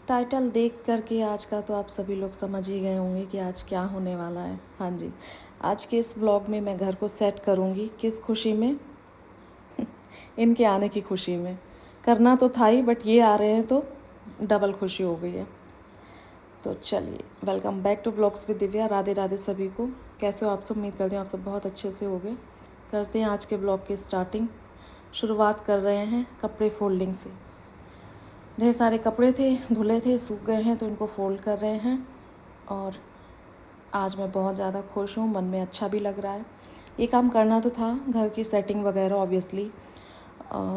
Title देख करके आज का तो आप सभी लोग समझ ही गए होंगे कि आज क्या होने वाला है। हाँ जी, आज के इस व्लॉग में मैं घर को सेट करूँगी। किस खुशी में? इनके आने की खुशी में। करना तो था ही, बट ये आ रहे हैं तो डबल खुशी हो गई है। तो चलिए, welcome back to blogs with Divya. Radhe Radhe सभी को। कैसे हो आप सब? उम्मीद करते हैं आप सब बहुत अच्छे से होंगे। करते हैं आज के ब्लॉग की स्टार्टिंग। शुरुआत कर रहे हैं कपड़े फोल्डिंग से। ढेर सारे कपड़े थे, धुले थे, सूख गए हैं, तो इनको फोल्ड कर रहे हैं। और आज मैं बहुत ज़्यादा खुश हूँ, मन में अच्छा भी लग रहा है। ये काम करना तो था, घर की सेटिंग वगैरह ऑब्वियसली।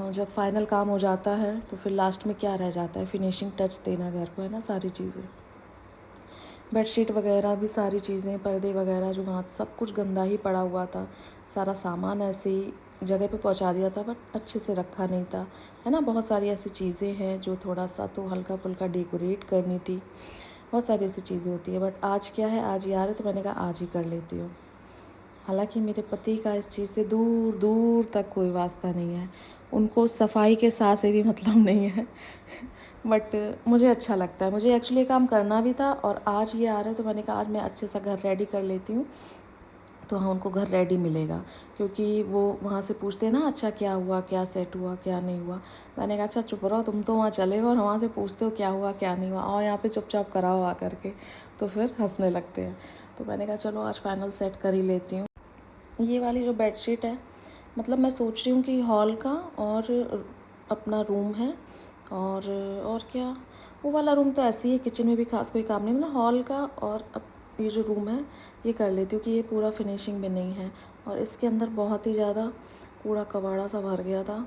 जब फाइनल काम हो जाता है तो फिर लास्ट में क्या रह जाता है? फिनिशिंग टच देना घर को, है ना। सारी चीज़ें, बेडशीट वगैरह भी, सारी चीज़ें, पर्दे वगैरह जो वहाँ सब कुछ गंदा ही पड़ा हुआ था। सारा सामान ऐसे ही जगह पे पहुँचा दिया था, बट अच्छे से रखा नहीं था, है ना। बहुत सारी ऐसी चीज़ें हैं जो थोड़ा सा तो हल्का फुल्का डेकोरेट करनी थी। बहुत सारी ऐसी चीज़ें होती है, बट आज क्या है, आज यार है तो मैंने कहा आज ही कर लेती हूँ। हालांकि मेरे पति का इस चीज़ से दूर दूर तक कोई वास्ता नहीं है। उनको सफाई के साथ से भी मतलब नहीं है। बट मुझे अच्छा लगता है। मुझे एक्चुअली काम करना भी था और आज ये आ रहा है तो मैंने कहा आज मैं अच्छे सा घर रेडी कर लेती हूँ, तो हाँ उनको घर रेडी मिलेगा। क्योंकि वो वहाँ से पूछते हैं ना, अच्छा क्या हुआ, क्या सेट हुआ, क्या नहीं हुआ। मैंने कहा अच्छा चुप रहो, तुम तो वहाँ चले हो और वहाँ से पूछते हो क्या हुआ क्या नहीं हुआ, और यहाँ पे चुपचाप कराओ आ करके, तो फिर हंसने लगते हैं। तो मैंने कहा चलो आज फाइनल सेट कर ही लेती हूँ। ये वाली जो बेडशीट है, मतलब मैं सोच रही हूँ कि हॉल का और अपना रूम है, और क्या, वो वाला रूम तो ऐसे ही है, किचन में भी खास कोई काम नहीं, मतलब हॉल का और अब ये जो रूम है ये कर लेती हूँ कि ये पूरा फिनिशिंग में नहीं है। और इसके अंदर बहुत ही ज़्यादा कूड़ा कबाड़ा सा भर गया था,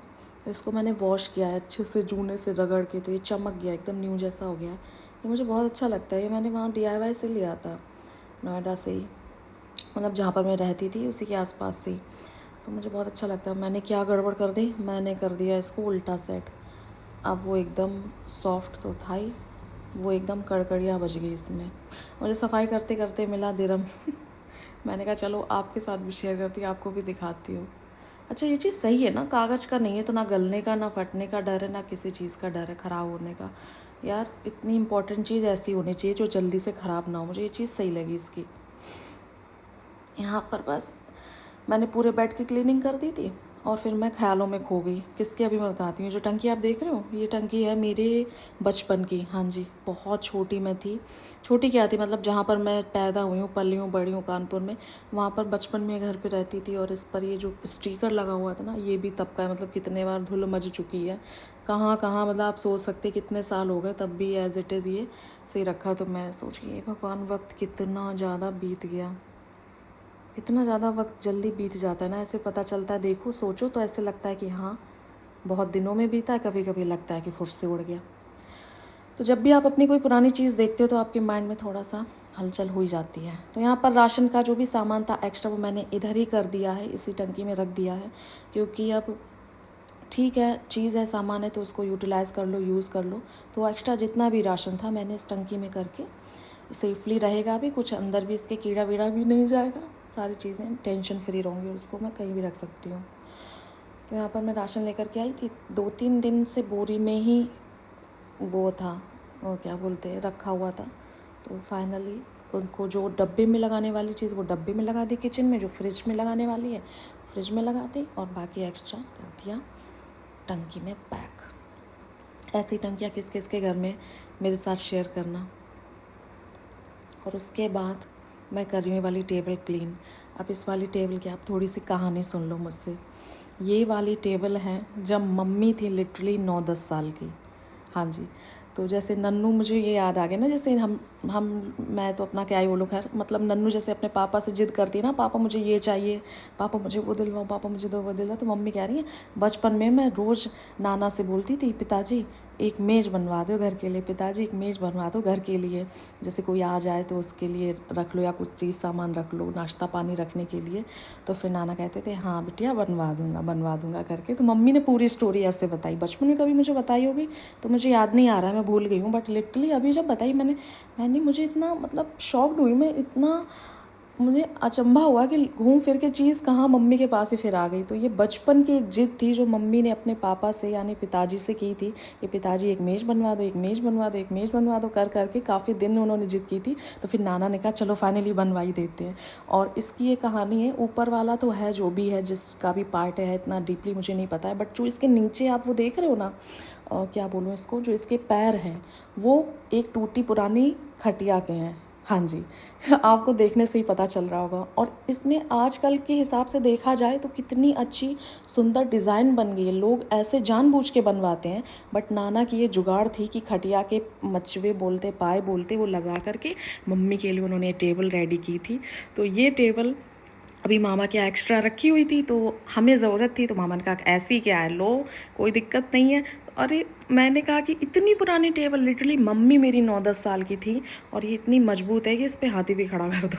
तो इसको मैंने वॉश किया है अच्छे से, जूने से रगड़ के, तो ये चमक गया, एकदम न्यू जैसा हो गया है। ये मुझे बहुत अच्छा लगता है। ये मैंने वहाँ DIY से लिया था, नोएडा से ही, मतलब जहाँ पर मैं रहती थी उसी के आसपास से ही। तो मुझे बहुत अच्छा लगता है। मैंने क्या गड़बड़ कर दी, मैंने कर दिया इसको उल्टा सेट। अब वो एकदम सॉफ्ट तो था ही, वो एकदम कड़कड़ियाँ बज गई इसमें। मुझे सफाई करते करते मिला दिरम। मैंने कहा चलो आपके साथ भी शेयर करती हूँ, आपको भी दिखाती हूँ। अच्छा ये चीज़ सही है ना, कागज़ का नहीं है तो ना गलने का, ना फटने का डर है, ना किसी चीज़ का डर है ख़राब होने का। यार इतनी इंपॉर्टेंट चीज़ ऐसी होनी चाहिए जो जल्दी से ख़राब ना हो। मुझे ये चीज़ सही लगी इसकी। यहाँ पर बस मैंने पूरे बेड की क्लीनिंग कर दी थी और फिर मैं ख्यालों में खो गई। किसकी, अभी मैं बताती हूँ। जो टंकी आप देख रहे हो, ये टंकी है मेरे बचपन की। हाँ जी, बहुत छोटी मैं थी। छोटी क्या थी, मतलब जहाँ पर मैं पैदा हुई हूँ, पली हूँ, बड़ी हूँ कानपुर में, वहाँ पर बचपन में घर पे रहती थी। और इस पर ये जो स्टिकर लगा हुआ था ना, ये भी तब का है, मतलब कितने बार धुल मच चुकी है। कहाँ कहाँ, मतलब आप सोच सकते कितने साल हो गए, तब भी एज इट इज़ ये सही रखा। तो मैं सोच रही भगवान, वक्त कितना ज़्यादा बीत गया, इतना ज़्यादा वक्त जल्दी बीत जाता है ना, ऐसे पता चलता है। देखो सोचो तो ऐसे लगता है कि हाँ बहुत दिनों में बीता है, कभी कभी लगता है कि फुर्स से उड़ गया। तो जब भी आप अपनी कोई पुरानी चीज़ देखते हो तो आपके माइंड में थोड़ा सा हलचल हो ही जाती है। तो यहाँ पर राशन का जो भी सामान था एक्स्ट्रा, वो मैंने इधर ही कर दिया है, इसी टंकी में रख दिया है। क्योंकि अब ठीक है, चीज़ है, सामान है, तो उसको यूटिलाइज़ कर लो, यूज़ कर लो। तो एक्स्ट्रा जितना भी राशन था मैंने इस टंकी में करके, सेफली रहेगा भी, कुछ अंदर भी इसके कीड़ा वीड़ा भी नहीं जाएगा, सारी चीज़ें टेंशन फ्री रहूँगी, उसको मैं कहीं भी रख सकती हूँ। तो यहाँ पर मैं राशन लेकर के आई थी, 2-3 दिन से बोरी में ही वो था, वो क्या बोलते हैं, रखा हुआ था। तो फाइनली उनको जो डब्बे में लगाने वाली चीज़, वो डब्बे में लगा दी, किचन में जो फ्रिज में लगाने वाली है फ्रिज में लगा दी, और बाकी एक्स्ट्रा कर दिया टंकी में पैक। ऐसी टंकियाँ किस किस के घर में, मेरे साथ शेयर करना। और उसके बाद मैं कर रही हूँ वाली टेबल क्लीन। अब इस वाली टेबल की आप थोड़ी सी कहानी सुन लो मुझसे। ये वाली टेबल है जब मम्मी थी लिटरली 9-10 साल की। हाँ जी, तो जैसे नन्नू, मुझे ये याद आ गया ना, जैसे हम मैं तो अपना क्या ही बोलूँ, खैर मतलब नन्नू जैसे अपने पापा से जिद करती है ना, पापा मुझे ये चाहिए, पापा मुझे वो दिलवाओ, पापा मुझे दो वो दिलवाओ। तो मम्मी कह रही है बचपन में मैं रोज़ नाना से बोलती थी, पिताजी एक मेज़ बनवा दो घर के लिए, पिताजी एक मेज़ बनवा दो घर के लिए, जैसे कोई आ जाए तो उसके लिए रख लो, या कुछ चीज़ सामान रख लो, नाश्ता पानी रखने के लिए। तो फिर नाना कहते थे हाँ बिटिया बनवा दूंगा करके। तो मम्मी ने पूरी स्टोरी ऐसे बताई, बचपन में कभी मुझे बताई होगी तो मुझे याद नहीं आ रहा है, मैं भूल गई हूँ, बट लिटरली अभी जब बताई मैंने मुझे इतना मतलब शॉक्ड हुई मैं, इतना मुझे अचंभा हुआ कि घूम फिर के चीज़ कहाँ मम्मी के पास ही फिर आ गई। तो ये बचपन की एक जिद थी जो मम्मी ने अपने पापा से यानी पिताजी से की थी कि पिताजी एक मेज़ बनवा दो, एक मेज़ बनवा दो, एक मेज़ बनवा दो, कर करके काफ़ी दिन उन्होंने जिद की थी। तो फिर नाना ने कहा चलो फाइनली बनवा ही देते हैं। और इसकी ये कहानी है, ऊपर वाला तो है जो भी है, जिसका भी पार्ट है, इतना डीपली मुझे नहीं पता है, बट जो इसके नीचे आप वो देख रहे हो ना, क्या बोलूँ इसको, जो इसके पैर हैं वो एक टूटी पुरानी खटिया के हैं। हाँ जी, आपको देखने से ही पता चल रहा होगा। और इसमें आजकल के हिसाब से देखा जाए तो कितनी अच्छी सुंदर डिज़ाइन बन गई है। लोग ऐसे जानबूझ के बनवाते हैं, बट नाना की ये जुगाड़ थी कि खटिया के मचवे बोलते, पाए बोलते, वो लगा करके मम्मी के लिए उन्होंने टेबल रेडी की थी। तो ये टेबल अभी मामा के यहाँ एक्स्ट्रा रखी हुई थी, तो हमें ज़रूरत थी, तो मामा ने कहा ऐसी क्या है, लो कोई दिक्कत नहीं है। अरे मैंने कहा कि इतनी पुरानी टेबल, लिटरली मम्मी मेरी 9-10 साल की थी और ये इतनी मजबूत है कि इस पर हाथी भी खड़ा कर दो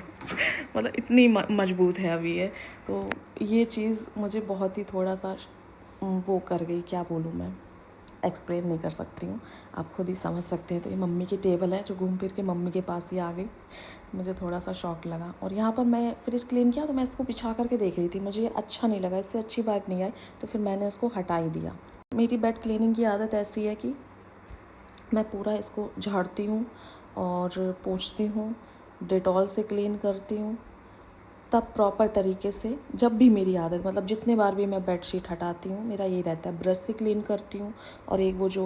मतलब इतनी मजबूत है अभी ये। तो ये चीज़ मुझे बहुत ही थोड़ा सा वो कर गई, क्या बोलूँ मैं, एक्सप्लेन नहीं कर सकती हूँ, आप खुद ही समझ सकते हैं। तो ये मम्मी की टेबल है जो घूम फिर के मम्मी के पास ही आ गई। मुझे थोड़ा सा शौक लगा। और यहाँ पर मैं फ्रिज क्लीन किया तो मैं इसको बिछा करके देख रही थी, मुझे ये अच्छा नहीं लगा, इससे अच्छी बात नहीं आई, तो फिर मैंने इसको हटा ही दिया। मेरी बेड क्लीनिंग की आदत ऐसी है कि मैं पूरा इसको झाड़ती हूँ और पोंछती हूँ, डेटॉल से क्लीन करती हूँ, तब प्रॉपर तरीके से। जब भी मेरी आदत, मतलब जितने बार भी मैं बेडशीट हटाती हूँ मेरा ये रहता है, ब्रश से क्लीन करती हूँ, और एक वो जो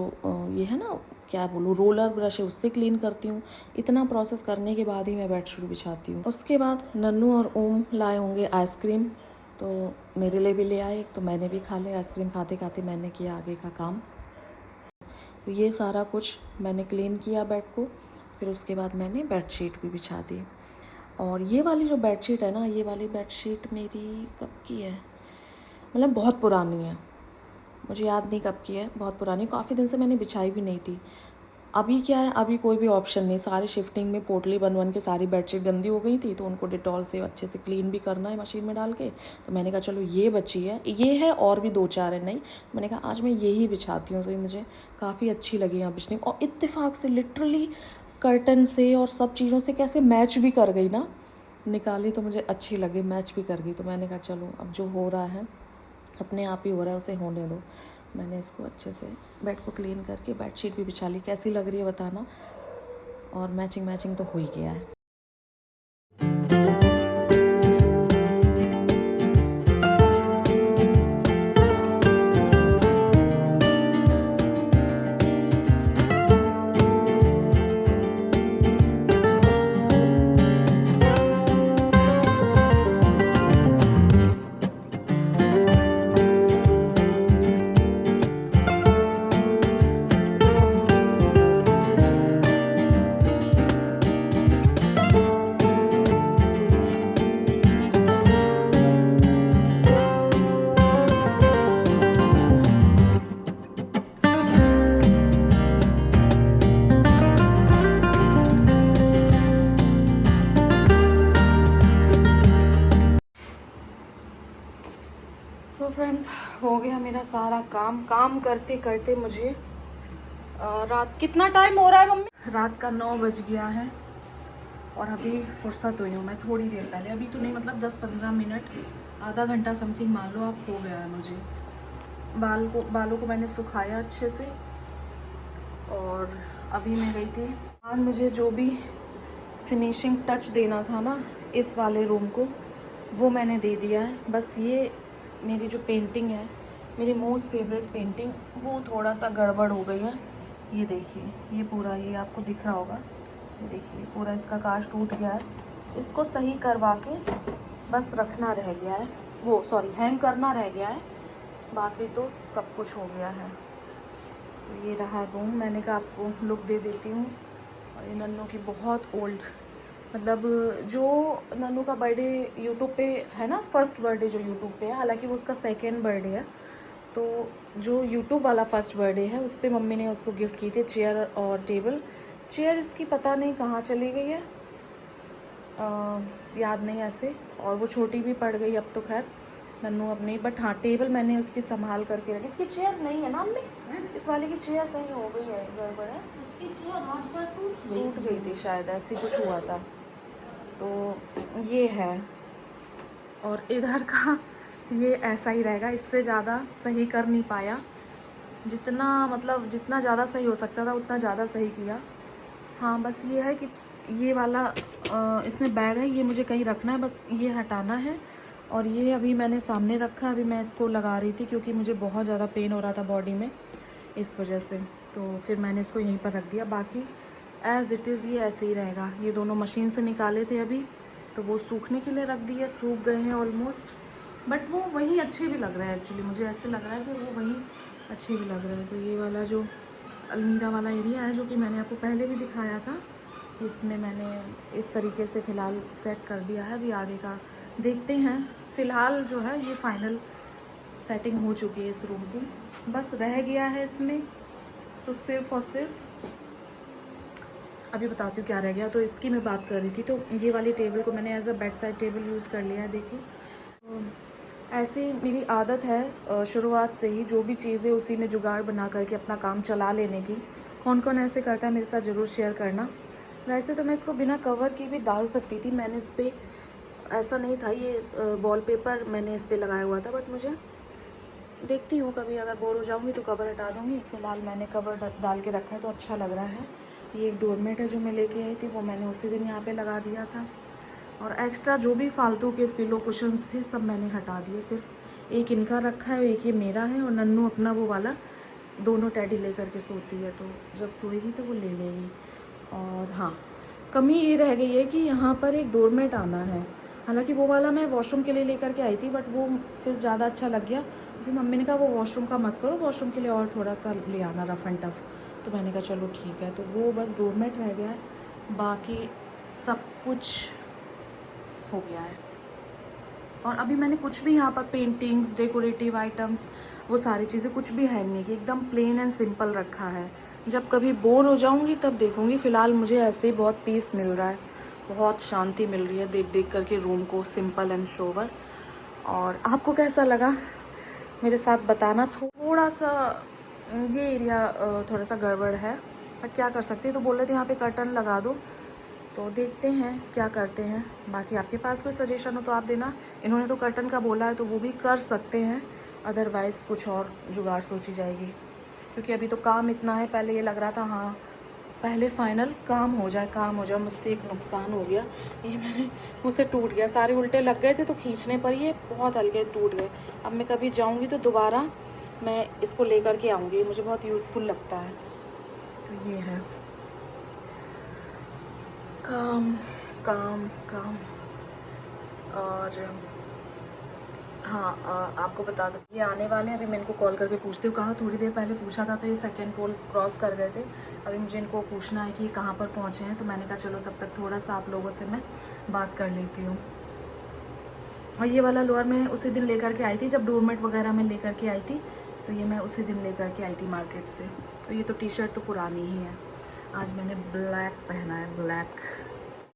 ये है ना, क्या बोलूँ, रोलर ब्रश है, उससे क्लीन करती हूँ। इतना प्रोसेस करने के बाद ही मैं बेडशीट बिछाती हूँ। उसके बाद नन्नू और ओम लाए होंगे आइसक्रीम, तो मेरे लिए भी ले आए, तो मैंने भी खा लिया। आइसक्रीम खाते खाते मैंने किया आगे का काम। तो ये सारा कुछ मैंने क्लीन किया बेड को, फिर उसके बाद मैंने बेडशीट भी बिछा दी। और ये वाली जो बेडशीट है ना, ये वाली बेडशीट मेरी कब की है, मतलब बहुत पुरानी है, मुझे याद नहीं कब की है, बहुत पुरानी, काफ़ी दिन से मैंने बिछाई भी नहीं थी। अभी क्या है, अभी कोई भी ऑप्शन नहीं, सारी शिफ्टिंग में पोटली बन बन के सारी बेडशीट गंदी हो गई थी, तो उनको डिटॉल से अच्छे से क्लीन भी करना है मशीन में डाल के। तो मैंने कहा चलो ये बची है, ये है, और भी 2-4 है, नहीं, मैंने कहा आज मैं यही बिछाती हूँ। तो ये मुझे काफ़ी अच्छी लगी यहाँ बिछने, और इत्तेफाक से लिटरली कर्टन से और सब चीज़ों से कैसे मैच भी कर गई ना, निकाली तो मुझे अच्छी लगी, मैच भी कर गई। तो मैंने कहा चलो अब जो हो रहा है अपने आप ही हो रहा है, उसे होने दो। मैंने इसको अच्छे से बेड को क्लीन करके बेडशीट भी बिछा ली। कैसी लग रही है बताना, और मैचिंग मैचिंग तो हो ही गया है। सो फ्रेंड्स, हो गया मेरा सारा काम करते करते मुझे रात, कितना टाइम हो रहा है मम्मी, रात का 9 बज गया है। और अभी फुर्सत हुई हूँ मैं थोड़ी देर पहले, अभी तो नहीं, मतलब 10-15 मिनट, आधा घंटा समथिंग मान लो आप, हो गया है मुझे। बालों को मैंने सुखाया अच्छे से, और अभी मैं गई थी, आज मुझे जो भी फिनिशिंग टच देना था ना इस वाले रूम को, वो मैंने दे दिया है। बस ये मेरी जो पेंटिंग है, मेरी मोस्ट फेवरेट पेंटिंग, वो थोड़ा सा गड़बड़ हो गई है। ये देखिए, ये पूरा, ये आपको दिख रहा होगा, ये देखिए पूरा इसका कांच टूट गया है। इसको सही करवा के बस रखना रह गया है, वो सॉरी हैंग करना रह गया है, बाकी तो सब कुछ हो गया है। तो ये रहा रूम, मैंने कहा आपको लुक दे देती हूँ। और ये नन्नू की बहुत ओल्ड, मतलब जो नन्नू का बर्थडे यूट्यूब पे है ना, फर्स्ट बर्थडे जो यूट्यूब पे है, हालांकि वो उसका सेकेंड बर्थडे है, तो जो यूट्यूब वाला फर्स्ट बर्थडे है उस पर मम्मी ने उसको गिफ्ट की थी चेयर और टेबल। चेयर इसकी पता नहीं कहाँ चली गई है, याद नहीं ऐसे, और वो छोटी भी पड़ गई अब तो, खैर नन्नू अब नहीं, बट हाँ टेबल मैंने उसकी संभाल करके रखी। इसकी चेयर नहीं है ना मम्मी, इस वाले की चेयर कहीं हो गई है, गड़बड़ है, इसकी चेयर हाथ से टूट गई थी शायद, ऐसी कुछ हुआ था। तो ये है, और इधर का ये ऐसा ही रहेगा, इससे ज़्यादा सही कर नहीं पाया। जितना मतलब जितना ज़्यादा सही हो सकता था उतना ज़्यादा सही किया। हाँ बस ये है कि ये वाला इसमें बैग है, ये मुझे कहीं रखना है, बस ये हटाना है। और ये अभी मैंने सामने रखा, अभी मैं इसको लगा रही थी क्योंकि मुझे बहुत ज़्यादा पेन हो रहा था बॉडी में, इस वजह से। तो फिर मैंने इसको यहीं पर रख दिया। बाकी एज़ इट इज़ ये ऐसे ही रहेगा। ये दोनों मशीन से निकाले थे अभी, तो वो सूखने के लिए रख दिए, सूख गए हैं ऑलमोस्ट। बट वो वही अच्छे भी लग रहे हैं एक्चुअली, मुझे ऐसे लग रहा है कि वो वही अच्छे भी लग रहे हैं। तो ये वाला जो अलमीरा वाला एरिया है, जो कि मैंने आपको पहले भी दिखाया था, इसमें मैंने इस तरीके से फ़िलहाल सेट कर दिया है। अभी आगे का देखते हैं। फ़िलहाल जो है ये फाइनल सेटिंग हो चुकी है इस रूम की, बस रह गया है इसमें तो सिर्फ़ और सिर्फ, अभी बताती हूँ क्या रह गया। तो इसकी मैं बात कर रही थी, तो ये वाली टेबल को मैंने as a bed side table use कर लिया है। देखिए तो ऐसे मेरी आदत है शुरुआत से ही, जो भी चीज़ें उसी में जुगाड़ बना करके अपना काम चला लेने की। कौन कौन ऐसे करता है मेरे साथ ज़रूर शेयर करना। वैसे तो मैं इसको बिना कवर की भी डाल सकती थी, मैंने इस पर ऐसा नहीं था, ये वॉलपेपर मैंने इस पर लगाया हुआ था, बट मुझे देखती हूँ कभी अगर बोर हो जाऊँगी तो कवर हटा दूँगी। फ़िलहाल मैंने कवर डाल के रखा है तो अच्छा लग रहा है। ये एक डोरमेट है जो मैं लेके आई थी, वो मैंने उसी दिन यहाँ पे लगा दिया था। और एक्स्ट्रा जो भी फालतू के पिलो कुशन्स थे सब मैंने हटा दिए, सिर्फ एक इनका रखा है, एक ये मेरा है। और नन्नू अपना वो वाला दोनों टेडी ले करके सोती है, तो जब सोएगी तो वो ले लेगी। और हाँ, कमी ये रह गई है कि यहाँ पर एक डोरमेट आना है। हालांकि वो वाला मैं वॉशरूम के लिए लेकर के आई थी, बट वो फिर ज़्यादा अच्छा लग गया। फिर मम्मी ने कहा वो वॉशरूम का मत करो, वॉशरूम के लिए और थोड़ा सा ले आना रफ़ एंड टफ़। तो मैंने कहा चलो ठीक है, तो वो बस डोरमेट रह गया है, बाकी सब कुछ हो गया है। और अभी मैंने कुछ भी यहाँ पर पेंटिंग्स, डेकोरेटिव आइटम्स, वो सारी चीज़ें कुछ भी हैंग नहीं की, एकदम प्लेन एंड सिंपल रखा है। जब कभी बोर हो जाऊँगी तब देखूँगी। फ़िलहाल मुझे ऐसे ही बहुत पीस मिल रहा है, बहुत शांति मिल रही है देख देख करके रूम को, सिंपल एंड सोबर। और आपको कैसा लगा मेरे साथ बताना। थोड़ा सा ये एरिया थोड़ा सा गड़बड़ है, बट क्या कर सकते हैं। तो बोल रहे थे यहाँ पे कर्टन लगा दो, तो देखते हैं क्या करते हैं। बाकी आपके पास कोई सजेशन हो तो आप देना। इन्होंने तो कर्टन का बोला है तो वो भी कर सकते हैं, अदरवाइज़ कुछ और जुगाड़ सोची जाएगी, क्योंकि अभी तो काम इतना है। पहले ये लग रहा था हाँ पहले फाइनल काम हो जाए। मुझसे एक नुकसान हो गया, ये मैंने मुझसे टूट गया, सारे उल्टे लग गए थे तो खींचने पर ये बहुत हल्के टूट गए। अब मैं कभी जाऊँगी तो दोबारा मैं इसको लेकर के आऊँगी, मुझे बहुत यूज़फुल लगता है। तो ये है काम काम काम। और हाँ आपको बता दो ये आने वाले हैं। अभी मैं इनको कॉल करके पूछती हूँ, कहाँ थोड़ी देर पहले पूछा था तो ये सेकंड पोल क्रॉस कर गए थे। अभी मुझे इनको पूछना है कि ये कहाँ पर पहुँचे हैं, तो मैंने कहा चलो तब तक थोड़ा सा आप लोगों से मैं बात कर लेती हूँ। और ये वाला लोअर मैं उसी दिन लेकर के आई थी जब डोरमेट वगैरह मैं लेकर के आई थी, तो ये मैं उसी दिन लेकर के आई थी मार्केट से। तो ये तो टी शर्ट तो पुरानी ही है, आज मैंने ब्लैक पहना है, ब्लैक।